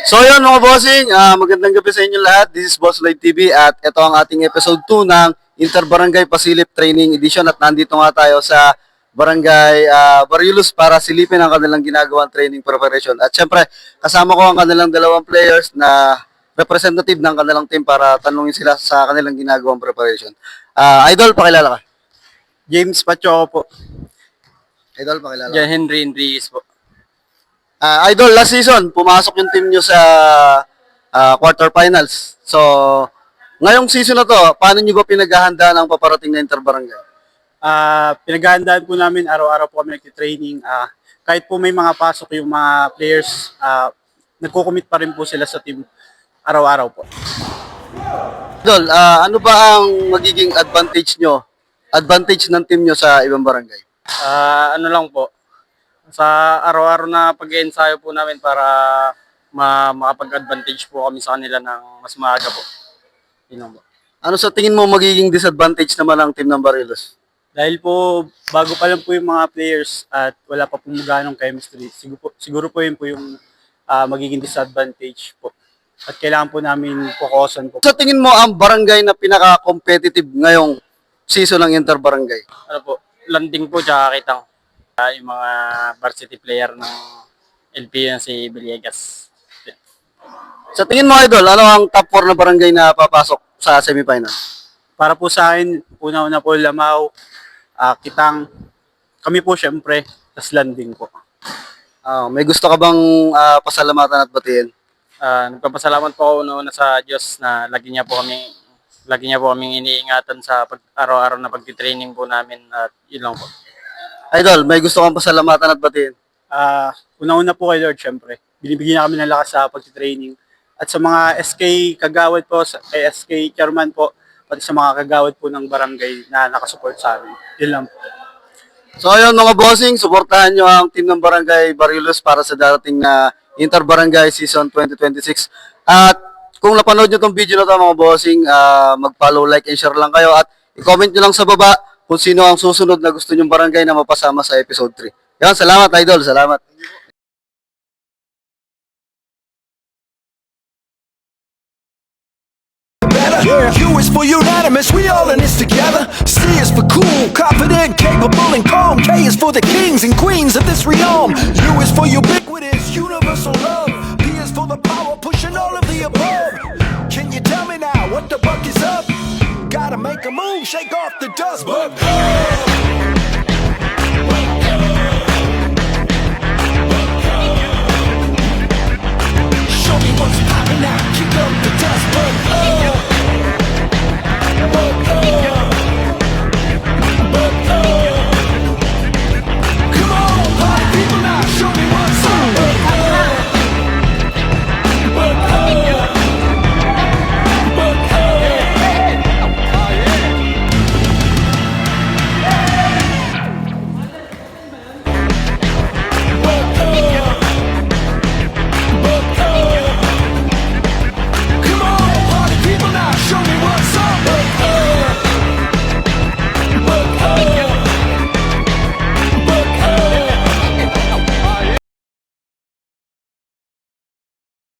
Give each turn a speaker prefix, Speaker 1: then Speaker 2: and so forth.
Speaker 1: So yun mga bossing, magandang gabi sa inyo lahat. This is Boss Lloyd TV at ito ang ating episode 2 ng Interbarangay Pasilip Training Edition at nandito nga tayo sa Barangay Bariulos para silipin ang kanilang ginagawang training preparation. At syempre, kasama ko ang kanilang dalawang players na representative ng kanilang team para tanungin sila sa kanilang ginagawang preparation. Idol, pakilala ka.
Speaker 2: James Pachoco po.
Speaker 1: Idol, pakilala ka.
Speaker 2: John Henry Enriquez po.
Speaker 1: Idol, last season, pumasok yung team nyo sa quarterfinals. So, ngayong season na to, paano nyo ba pinaghahandaan ang paparating na interbarangay?
Speaker 2: Pinaghahandaan po namin, araw-araw po kami nagtitraining. Kahit po may mga pasok yung mga players, nagko-commit pa rin po sila sa team araw-araw po.
Speaker 1: Idol, ano ba ang magiging advantage ng team nyo sa ibang barangay?
Speaker 2: Ano lang po, sa araw-araw na pag-ensayo po namin para makapag-advantage po kami sa kanila ng mas maaga po. Yun lang po.
Speaker 1: Ano sa tingin mo magiging disadvantage naman ng team ng Barilos?
Speaker 2: Dahil po, bago pa lang po yung mga players at wala pa po ganong chemistry, siguro po yun po yung magiging disadvantage po. At kailangan po namin focusan po.
Speaker 1: Sa tingin mo ang barangay na pinaka-competitive ngayong season ng interbarangay?
Speaker 2: Ano po, landing po tsaka kitang. Yung mga varsity player ng LPU si Villegas.
Speaker 1: Sa tingin mo, Idol, ano ang top 4 na barangay na papasok sa semifinal?
Speaker 2: Para po sa akin, una-una po Lamao, Kitang, kami po syempre, tas landing po.
Speaker 1: May gusto ka bang pasalamatan at batiin?
Speaker 2: Nagpapasalamat po ako una sa Diyos na lagi niya po kaming iniingatan sa araw-araw na pagtitraining po namin at yun lang po.
Speaker 1: Idol, may gusto kang pasalamatan at batiin?
Speaker 2: Una-una po kay Lord syempre. Binibigyan niya kami ng lakas sa pagtitraining. At sa mga SK kagawad po, kay SK chairman po, pati sa mga kagawad po ng barangay na nakasupport sa amin. Yun lang po.
Speaker 1: So ayun mga bossing, suportahan nyo ang team ng Barangay Barilos para sa darating na Interbarangay Season 2026. At kung napanood nyo tong video na to mga bossing, mag-follow, like, and share lang kayo at i-comment nyo lang sa baba kung sino ang susunod na gusto nyong barangay na mapasama sa episode 3. Yan, salamat Idol, salamat.
Speaker 3: U is for unanimous, we all in this together. C is for cool, confident, capable, and calm. K is for the kings and queens of this realm. U is for ubiquitous, universal love. P is for the power, pushing all of the above. Can you tell me now what the buck is up? Gotta make a move, shake off the dust, but